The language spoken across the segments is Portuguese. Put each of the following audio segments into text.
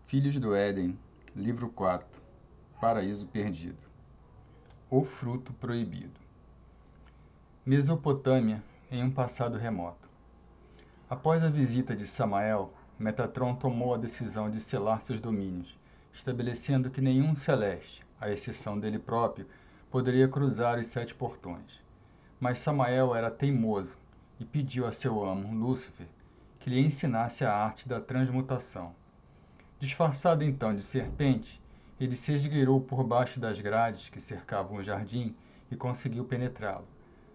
Filhos do Éden, livro 4, Paraíso Perdido. O fruto proibido. Mesopotâmia, em um passado remoto. Após a visita de Samael, Metatron tomou a decisão de selar seus domínios, estabelecendo que nenhum celeste, à exceção dele próprio, poderia cruzar os 7 portões. Mas Samael era teimoso e pediu a seu amo, Lúcifer, que lhe ensinasse a arte da transmutação. Disfarçado então de serpente, ele se esgueirou por baixo das grades que cercavam o jardim e conseguiu penetrá-lo.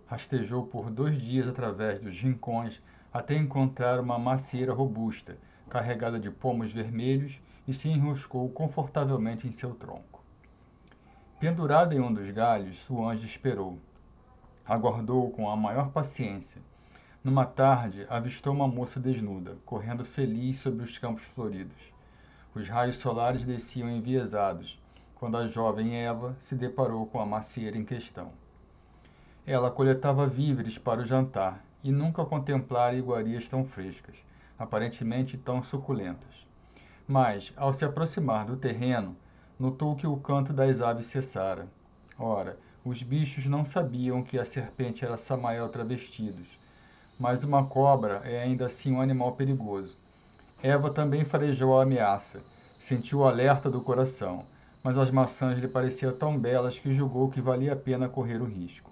Rastejou por 2 dias através dos rincões até encontrar uma macieira robusta, carregada de pomos vermelhos, e se enroscou confortavelmente em seu tronco. Pendurado em um dos galhos, o anjo esperou. Aguardou com a maior paciência. Numa tarde, avistou uma moça desnuda, correndo feliz sobre os campos floridos. Os raios solares desciam enviesados, quando a jovem Eva se deparou com a macieira em questão. Ela coletava víveres para o jantar e nunca contemplara iguarias tão frescas, aparentemente tão suculentas. Mas, ao se aproximar do terreno, notou que o canto das aves cessara. Ora, os bichos não sabiam que a serpente era Samael travestidos, mas uma cobra é ainda assim um animal perigoso. Eva também farejou a ameaça, sentiu o alerta do coração, mas as maçãs lhe pareciam tão belas que julgou que valia a pena correr o risco.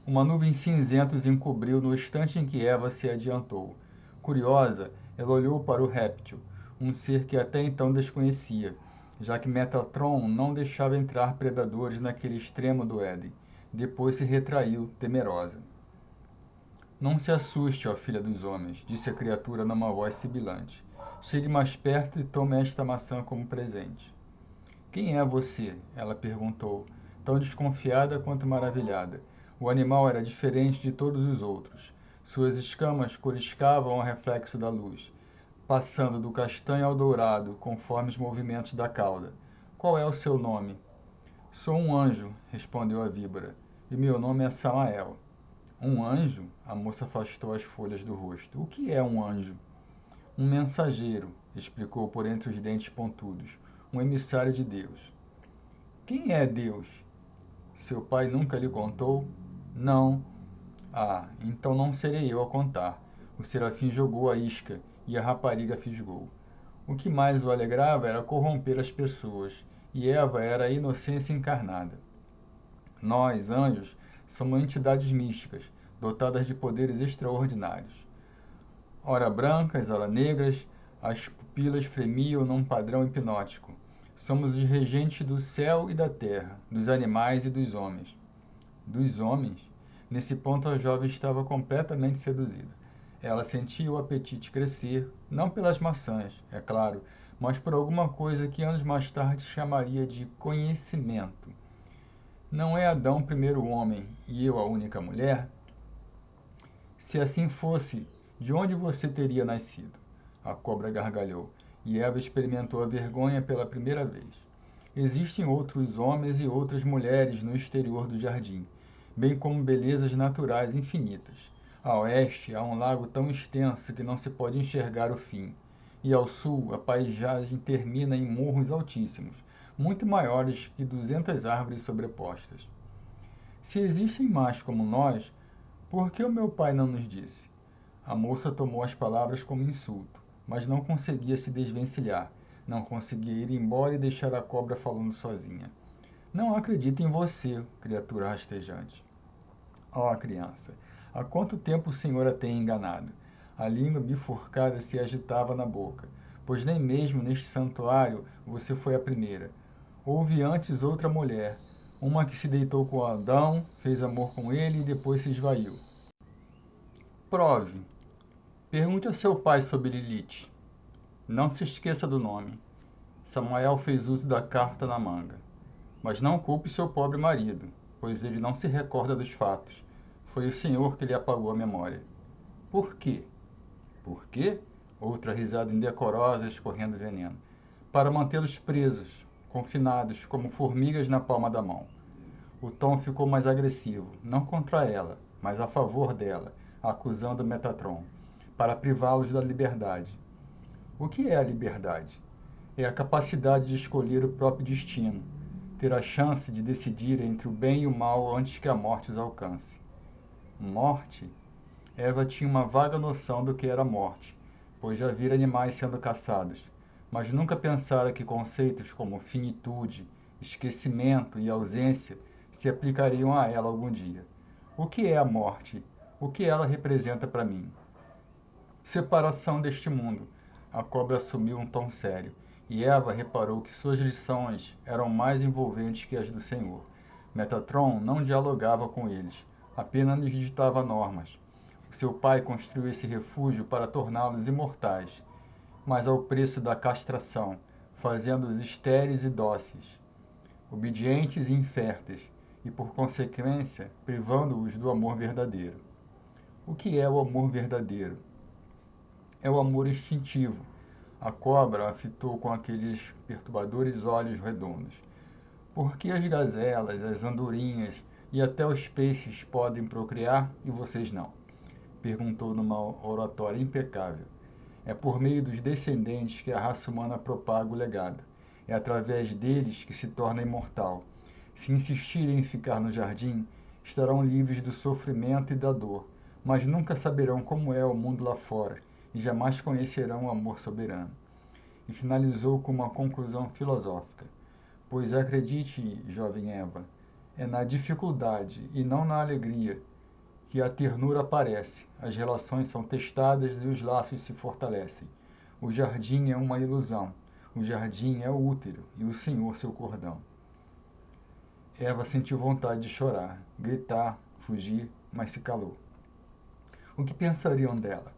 Uma nuvem cinzenta os encobriu no instante em que Eva se adiantou. Curiosa, ela olhou para o réptil, um ser que até então desconhecia, já que Metatron não deixava entrar predadores naquele extremo do Éden. Depois se retraiu, temerosa. Não se assuste, ó filha dos homens, disse a criatura numa voz sibilante. Chegue mais perto e tome esta maçã como presente. Quem é você? Ela perguntou, tão desconfiada quanto maravilhada. O animal era diferente de todos os outros. Suas escamas coriscavam ao reflexo da luz, passando do castanho ao dourado, conforme os movimentos da cauda. Qual é o seu nome? Sou um anjo, respondeu a víbora, e meu nome é Samael. Um anjo? A moça afastou as folhas do rosto. O que é um anjo? Um mensageiro, explicou por entre os dentes pontudos. Um emissário de Deus. Quem é Deus? Seu pai nunca lhe contou? Não. Ah, então não serei eu a contar. O serafim jogou a isca e a rapariga fisgou. O que mais o alegrava era corromper as pessoas, e Eva era a inocência encarnada. Nós, anjos, somos entidades místicas, dotadas de poderes extraordinários. Ora brancas, ora negras, as pupilas fremiam num padrão hipnótico. Somos os regentes do céu e da terra, dos animais e dos homens. Dos homens? Nesse ponto a jovem estava completamente seduzida. Ela sentia o apetite crescer, não pelas maçãs, é claro, mas por alguma coisa que anos mais tarde chamaria de conhecimento. Não é Adão o primeiro homem e eu a única mulher? Se assim fosse, de onde você teria nascido? A cobra gargalhou, e Eva experimentou a vergonha pela primeira vez. Existem outros homens e outras mulheres no exterior do jardim, bem como belezas naturais infinitas. A oeste há um lago tão extenso que não se pode enxergar o fim, e ao sul a paisagem termina em morros altíssimos, muito maiores que 200 árvores sobrepostas. Se existem mais como nós, por que o meu pai não nos disse? A moça tomou as palavras como insulto, mas não conseguia se desvencilhar. Não conseguia ir embora e deixar a cobra falando sozinha. Não acredito em você, criatura rastejante. Ó, criança, há quanto tempo o senhor a tem enganado? A língua bifurcada se agitava na boca, pois nem mesmo neste santuário você foi a primeira. Houve antes outra mulher, uma que se deitou com Adão, fez amor com ele e depois se esvaiu. Prove. Pergunte a seu pai sobre Lilith. Não se esqueça do nome. Samuel fez uso da carta na manga. Mas não culpe seu pobre marido, pois ele não se recorda dos fatos. Foi o Senhor que lhe apagou a memória. Por quê? Por quê? Outra risada indecorosa escorrendo veneno. Para mantê-los presos, confinados, como formigas na palma da mão. O tom ficou mais agressivo, não contra ela, mas a favor dela, acusando Metatron, para privá-los da liberdade. O que é a liberdade? É a capacidade de escolher o próprio destino, ter a chance de decidir entre o bem e o mal antes que a morte os alcance. Morte? Eva tinha uma vaga noção do que era morte, pois já vira animais sendo caçados, mas nunca pensara que conceitos como finitude, esquecimento e ausência se aplicariam a ela algum dia. O que é a morte? O que ela representa para mim? Separação deste mundo. A cobra assumiu um tom sério, e Eva reparou que suas lições eram mais envolventes que as do Senhor. Metatron não dialogava com eles, apenas lhes ditava normas. O seu pai construiu esse refúgio para torná-los imortais, mas ao preço da castração, fazendo-os estéreis e dóceis, obedientes e inférteis, e por consequência, privando-os do amor verdadeiro. O que é o amor verdadeiro? É o amor instintivo. A cobra a fitou com aqueles perturbadores olhos redondos. Por que as gazelas, as andorinhas e até os peixes podem procriar e vocês não? Perguntou numa oratória impecável. É por meio dos descendentes que a raça humana propaga o legado. É através deles que se torna imortal. Se insistirem em ficar no jardim, estarão livres do sofrimento e da dor, mas nunca saberão como é o mundo lá fora e jamais conhecerão o amor soberano. E finalizou com uma conclusão filosófica. Pois acredite, jovem Eva, é na dificuldade e não na alegria que a ternura aparece, as relações são testadas e os laços se fortalecem. O jardim é uma ilusão, o jardim é o útero e o Senhor seu cordão. Eva sentiu vontade de chorar, gritar, fugir, mas se calou. O que pensariam dela?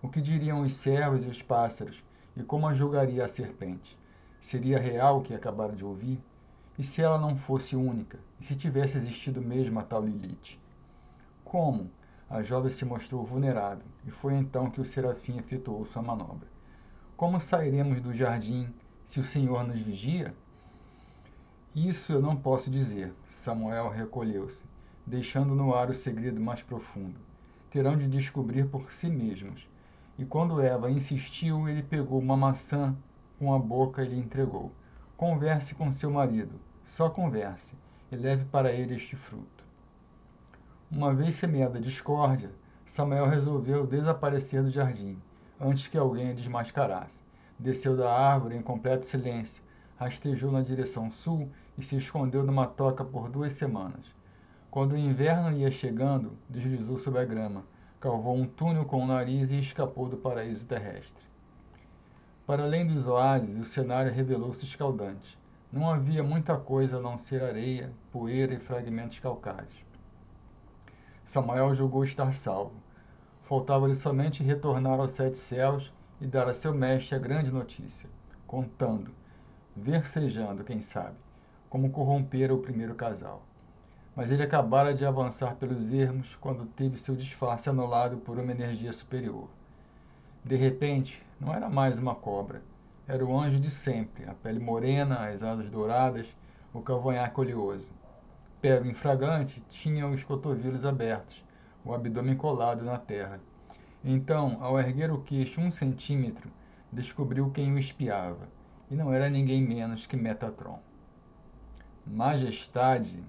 O que diriam os cervos e os pássaros? E como a julgaria a serpente? Seria real o que acabaram de ouvir? E se ela não fosse única? E se tivesse existido mesmo a tal Lilith? Como? A jovem se mostrou vulnerável, e foi então que o serafim efetuou sua manobra. Como sairemos do jardim se o Senhor nos vigia? Isso eu não posso dizer. Samuel recolheu-se, deixando no ar o segredo mais profundo. Terão de descobrir por si mesmos. E quando Eva insistiu, ele pegou uma maçã com a boca e lhe entregou. Converse com seu marido, só converse, e leve para ele este fruto. Uma vez semeada a discórdia, Samuel resolveu desaparecer do jardim, antes que alguém a desmascarasse. Desceu da árvore em completo silêncio, rastejou na direção sul e se escondeu numa toca por 2 semanas. Quando o inverno ia chegando, deslizou sobre a grama, cavou um túnel com o nariz e escapou do paraíso terrestre. Para além dos oásis, o cenário revelou-se escaldante. Não havia muita coisa a não ser areia, poeira e fragmentos calcários. Samuel julgou estar salvo. Faltava-lhe somente retornar aos 7 céus e dar a seu mestre a grande notícia, contando, versejando, quem sabe, como corrompera o primeiro casal. Mas ele acabara de avançar pelos ermos quando teve seu disfarce anulado por uma energia superior. De repente, não era mais uma cobra. Era o anjo de sempre, a pele morena, as asas douradas, o cavanhaque oleoso. Pego infragante, tinha os cotovelos abertos, o abdômen colado na terra. Então, ao erguer o queixo 1 centímetro, descobriu quem o espiava, e não era ninguém menos que Metatron. Majestade!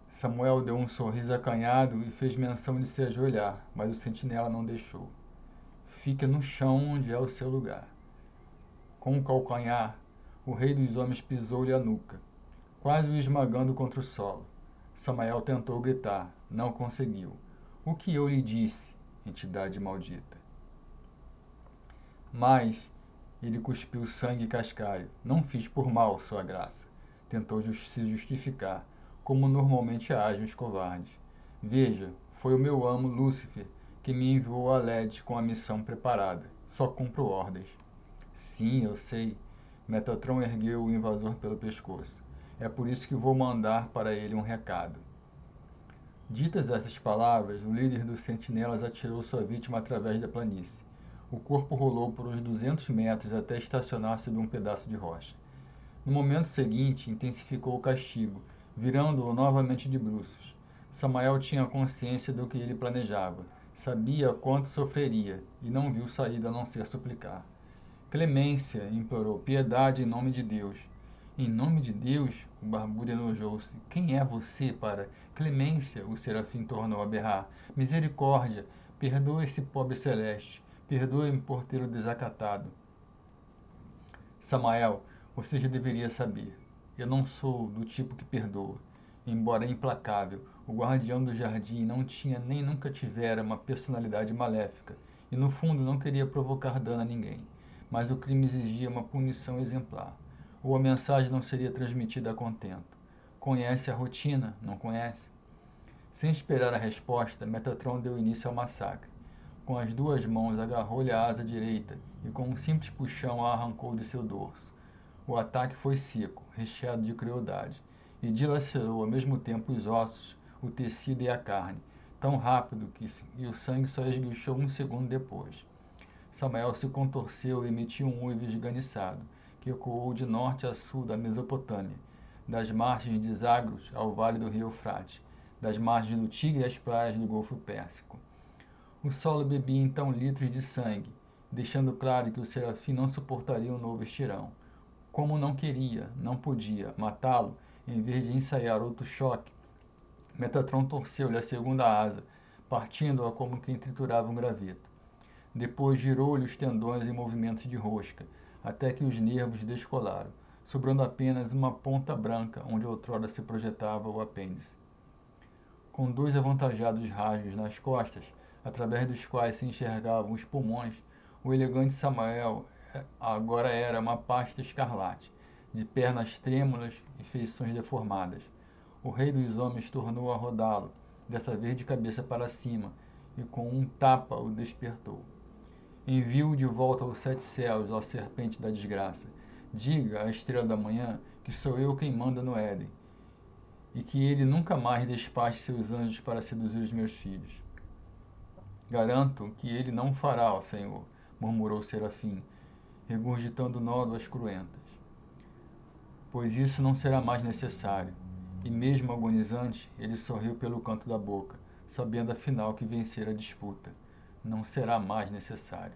Samuel deu um sorriso acanhado e fez menção de se ajoelhar, mas o sentinela não deixou. Fique no chão onde é o seu lugar. Com o calcanhar, o rei dos homens pisou-lhe a nuca, quase o esmagando contra o solo. Samael tentou gritar, não conseguiu. O que eu lhe disse, entidade maldita? Mas ele cuspiu sangue cascalho. Não fiz por mal, sua graça. Tentou se justificar, como normalmente agem os covardes. Veja, foi o meu amo Lúcifer que me enviou a LED com a missão preparada. Só cumpro ordens. Sim, eu sei. Metatron ergueu o invasor pelo pescoço. É por isso que vou mandar para ele um recado. Ditas essas palavras, o líder dos sentinelas atirou sua vítima através da planície. O corpo rolou por uns 200 metros até estacionar sob um pedaço de rocha. No momento seguinte, intensificou o castigo, virando-o novamente de bruços. Samael tinha consciência do que ele planejava, sabia quanto sofreria e não viu saída a não ser suplicar. Clemência, implorou, piedade em nome de Deus. Em nome de Deus? O barbudo enojou-se. Quem é você para... Clemência, o serafim tornou a berrar. Misericórdia, perdoa esse pobre celeste. Perdoe-me por tê-lo desacatado. Samael, você já deveria saber. Eu não sou do tipo que perdoa. Embora implacável, o guardião do jardim não tinha nem nunca tivera uma personalidade maléfica e no fundo não queria provocar dano a ninguém. Mas o crime exigia uma punição exemplar, ou a mensagem não seria transmitida a contento. Conhece a rotina, não conhece? Sem esperar a resposta, Metatron deu início ao massacre. Com as duas mãos agarrou-lhe a asa direita e com um simples puxão a arrancou de seu dorso. O ataque foi seco, recheado de crueldade, e dilacerou ao mesmo tempo os ossos, o tecido e a carne, tão rápido que o sangue só esguichou um segundo depois. Samael se contorceu e emitiu um uivo esganiçado, que ecoou de norte a sul da Mesopotâmia, das margens de Zagros ao vale do rio Eufrates, das margens do Tigre às praias do Golfo Pérsico. O solo bebia então litros de sangue, deixando claro que o serafim não suportaria um novo estirão. Como não queria, não podia, matá-lo, em vez de ensaiar outro choque, Metatron torceu-lhe a segunda asa, partindo-a como quem triturava um graveto. Depois girou-lhe os tendões em movimentos de rosca, até que os nervos descolaram, sobrando apenas uma ponta branca onde outrora se projetava o apêndice. Com dois avantajados rasgos nas costas, através dos quais se enxergavam os pulmões, o elegante Samael agora era uma pasta escarlate, de pernas trêmulas e feições deformadas. O rei dos homens tornou a rodá-lo, dessa vez de cabeça para cima, e com um tapa o despertou. Envie-o de volta aos sete céus, ó serpente da desgraça. Diga à estrela da manhã que sou eu quem manda no Éden, e que ele nunca mais despache seus anjos para seduzir os meus filhos. Garanto que ele não fará, ó Senhor, murmurou o serafim, regurgitando nódoas cruentas. Pois isso não será mais necessário. E mesmo agonizante, ele sorriu pelo canto da boca, sabendo afinal que vencera a disputa. Não será mais necessário.